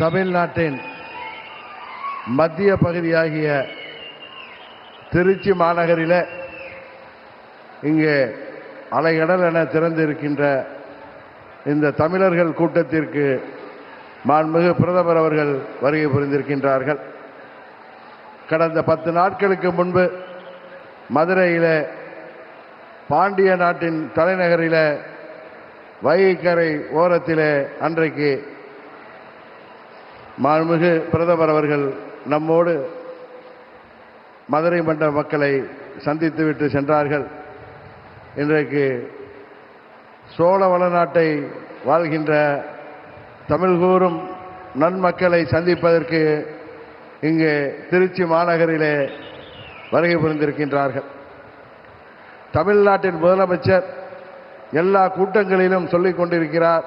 தமிழ்நாட்டின் மத்திய பகுதியாகிய திருச்சி மாநகரில் இங்கே அலைகடல் என திறந்திருக்கின்ற இந்த தமிழர்கள் கூட்டத்திற்கு மாண்புமிகு பிரதமர் அவர்கள் வருகை புரிந்திருக்கின்றார்கள். கடந்த 10 நாட்களுக்கு முன்பு மதுரையில் பாண்டிய நாட்டின் தலைநகரில் வைகைக்கரை ஓரத்தில் அன்றைக்கு மாண்புமிகு பிரதமர் அவர்கள் நம்மோடு மதுரை மண்டல மக்களை சந்தித்துவிட்டு சென்றார்கள். இன்றைக்கு சோழ வளநாட்டை வாழ்கின்ற தமிழ் கூறும் நன்மக்களை சந்திப்பதற்கு இங்கே திருச்சி மாநகரிலே வருகை புரிந்திருக்கின்றார்கள். தமிழ்நாட்டின் முதலமைச்சர் எல்லா கூட்டங்களிலும் சொல்லிக் கொண்டிருக்கிறார்,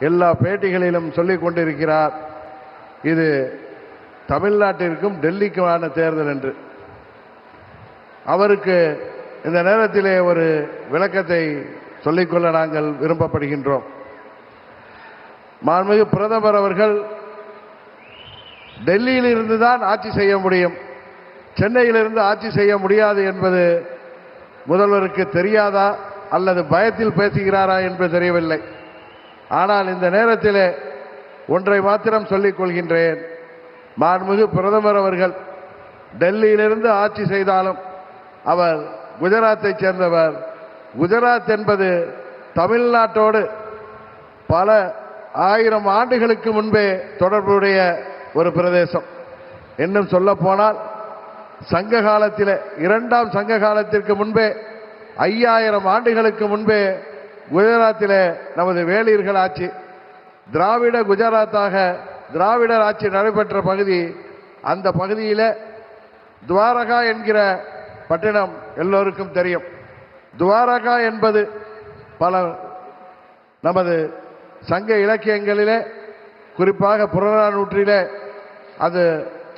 எல்லா பேட்டிகளிலும் சொல்லிக் கொண்டிருக்கிறார், இது தமிழ்நாட்டிற்கும் டெல்லிக்குமான தேர்தல் என்று. அவருக்கு இந்த நேரத்திலே ஒரு விளக்கத்தை சொல்லிக்கொள்ள நாங்கள் விரும்பப்படுகின்றோம். மாண்புமிகு பிரதமர் அவர்கள் டெல்லியில் இருந்து தான் ஆட்சி செய்ய முடியும், சென்னையிலிருந்து ஆட்சி செய்ய முடியாது என்பது முதல்வருக்கு தெரியாதா அல்லது பயத்தில் பேசுகிறாரா என்று தெரியவில்லை. ஆனால் இந்த நேரத்தில் ஒன்றை மாத்திரம் சொல்லிக் கொள்கின்றேன். மாண்புமிகு பிரதமர் அவர்கள் டெல்லியிலிருந்து ஆட்சி செய்தாலும் அவர் குஜராத்தை சேர்ந்தவர். குஜராத் என்பது தமிழ்நாட்டோடு பல 1000 ஆண்டுகளுக்கு முன்பே தொடர்புடைய ஒரு பிரதேசம். இன்னும் சொல்ல போனால் சங்க காலத்தில் 2ஆம் சங்க காலத்திற்கு முன்பே 5000 ஆண்டுகளுக்கு முன்பே குஜராத்தில் நமது வேளிர்கள் ஆட்சி, திராவிட குஜராத்தாக திராவிடர் ஆட்சி நடைபெற்ற பகுதி. அந்த பகுதியில் துவாரகா என்கிற பட்டினம் எல்லோருக்கும் தெரியும். துவாரகா என்பது பல நமது சங்க இலக்கியங்களிலே, குறிப்பாக புறநானூற்றிலே அது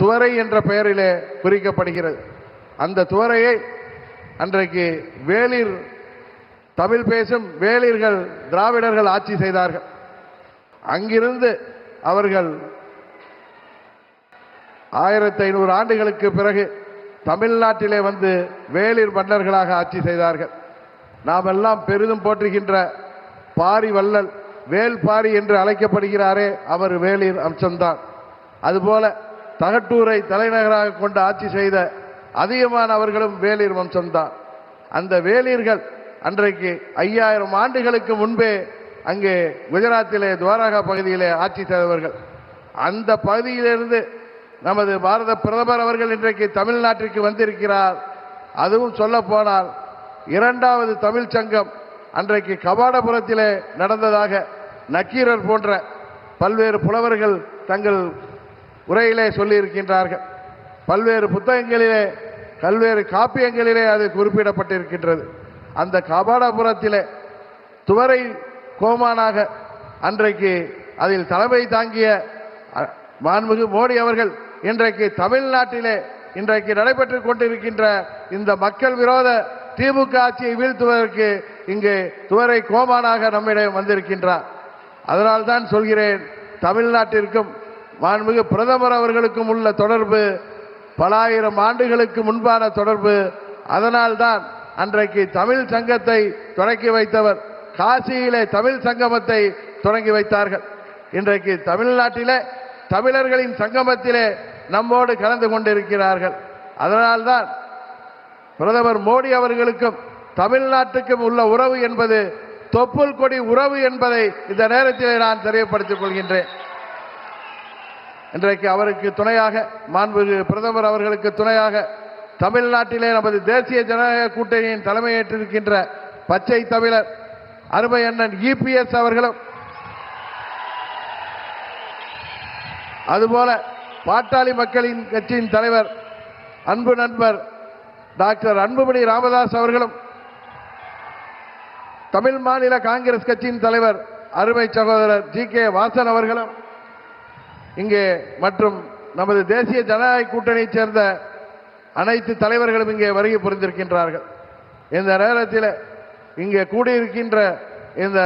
துவரை என்ற பெயரிலே குறிக்கப்படுகிறது. அந்த துவரையை அன்றைக்கு வேளிர், தமிழ் பேசும் வேளிர்கள், திராவிடர்கள் ஆட்சி செய்தார்கள். அங்கிருந்து அவர்கள் 1500 ஆண்டுகளுக்கு பிறகு தமிழ்நாட்டிலே வந்து வேளிர் மன்னர்களாக ஆட்சி செய்தார்கள். நாம் எல்லாம் பெரிதும் போற்றுகின்ற பாரி வள்ளல், வேல் பாரி என்று அழைக்கப்படுகிறாரே, அவர் வேளிர் அம்சம்தான். அதுபோல தகட்டூரை தலைநகராக கொண்டு ஆட்சி செய்த அதிகமானவர்களும் வேளிர் வம்சம்தான். அந்த வேளிர்கள் அன்றைக்கு 5000 ஆண்டுகளுக்கு முன்பே அங்கே குஜராத்திலே துவாரகா பகுதியிலே ஆட்சி செய்தவர்கள். அந்த பகுதியிலிருந்து நமது பாரத பிரதமர் அவர்கள் இன்றைக்கு தமிழ்நாட்டிற்கு வந்திருக்கிறார். அதுவும் சொல்ல போனால் 2வது தமிழ் சங்கம் அன்றைக்கு கபாடபுரத்திலே நடந்ததாக நக்கீரர் போன்ற பல்வேறு புலவர்கள் தங்கள் உரையிலே சொல்லியிருக்கின்றார்கள். பல்வேறு புத்தகங்களிலே, பல்வேறு காப்பியங்களிலே அது குறிப்பிடப்பட்டிருக்கின்றது. அந்த கபாடபுரத்திலே துவரை கோமானாக அன்றைக்கு அதில் தலைமை தாங்கிய மாண்புமிகு மோடி அவர்கள் இன்றைக்கு தமிழ்நாட்டிலே இன்றைக்கு நடைபெற்றுக் கொண்டிருக்கின்ற இந்த மக்கள் விரோத திமுக ஆட்சியை வீழ்த்துவதற்கு இங்கே துவரை கோமானாக நம்மிடம் வந்திருக்கின்றார். அதனால்தான் சொல்கிறேன், தமிழ்நாட்டிற்கும் மாண்புமிகு பிரதமர் அவர்களுக்கும் உள்ள தொடர்பு பல 1000 ஆண்டுகளுக்கு முன்பான தொடர்பு. அதனால்தான் அன்றைக்கு தமிழ் சங்கத்தை தொடங்கி வைத்தவர், காசியிலே தமிழ் சங்கமத்தை தொடங்கி வைத்தார்கள். இன்றைக்கு தமிழ்நாட்டிலே தமிழர்களின் சங்கமத்திலே நம்மோடு கலந்து கொண்டிருக்கிறார்கள். அதனால்தான் பிரதமர் மோடி அவர்களுக்கும் தமிழ்நாட்டுக்கும் உள்ள உறவு என்பது தொப்புள் கொடி உறவு என்பதை இந்த நேரத்திலே நான் தெரியப்படுத்திக் கொள்கின்றேன். இன்றைக்கு அவருக்கு துணையாக, மாண்புமிகு பிரதமர் அவர்களுக்கு துணையாக தமிழ்நாட்டிலே நமது தேசிய ஜனநாயக கூட்டணியின் தலைமையேற்றிருக்கின்ற பச்சை தமிழர் அருமை அண்ணன் EPS அவர்களும், அதுபோல பாட்டாளி மக்களின் கட்சியின் தலைவர் அன்பு நண்பர் டாக்டர் அன்புமணி ராமதாஸ் அவர்களும், தமிழ் மாநில காங்கிரஸ் கட்சியின் தலைவர் அருமை சகோதரர் GK வாசன் அவர்களும் இங்கே, மற்றும் நமது தேசிய ஜனநாயக கூட்டணியைச் சேர்ந்த அனைத்து தலைவர்களும் இங்கே வருகை புரிந்திருக்கின்றார்கள். இந்த நேரத்தில் இங்கே கூடியிருக்கின்ற இந்த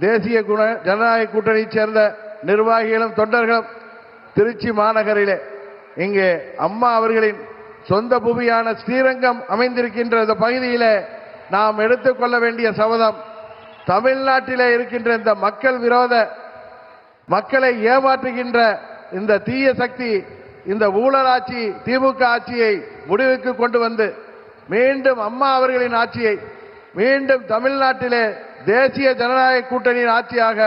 தேசிய ஜனநாயக கூட்டணியைச் சேர்ந்த நிர்வாகிகளும் தொண்டர்களும் திருச்சி மாநகரிலே இங்கே அம்மா அவர்களின் சொந்த பூமியான ஸ்ரீரங்கம் அமைந்திருக்கின்ற இந்த பகுதியிலே நாம் எடுத்துக்கொள்ள வேண்டிய சபதம், தமிழ்நாட்டிலே இருக்கின்ற இந்த மக்கள் விரோத, மக்களை ஏமாற்றுகின்ற இந்த தீய சக்தி, இந்த ஊழலாட்சி திமுக ஆட்சியை முடிவுக்கு கொண்டு வந்து மீண்டும் அம்மா அவர்களின் ஆட்சியை மீண்டும் தமிழ்நாட்டிலே தேசிய ஜனநாயக கூட்டணியின் ஆட்சியாக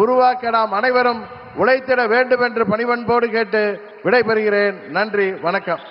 உருவாக்க நாம் அனைவரும் உழைத்திட வேண்டும் என்று பணிவன்போடு கேட்டு விடைபெறுகிறேன். நன்றி, வணக்கம்.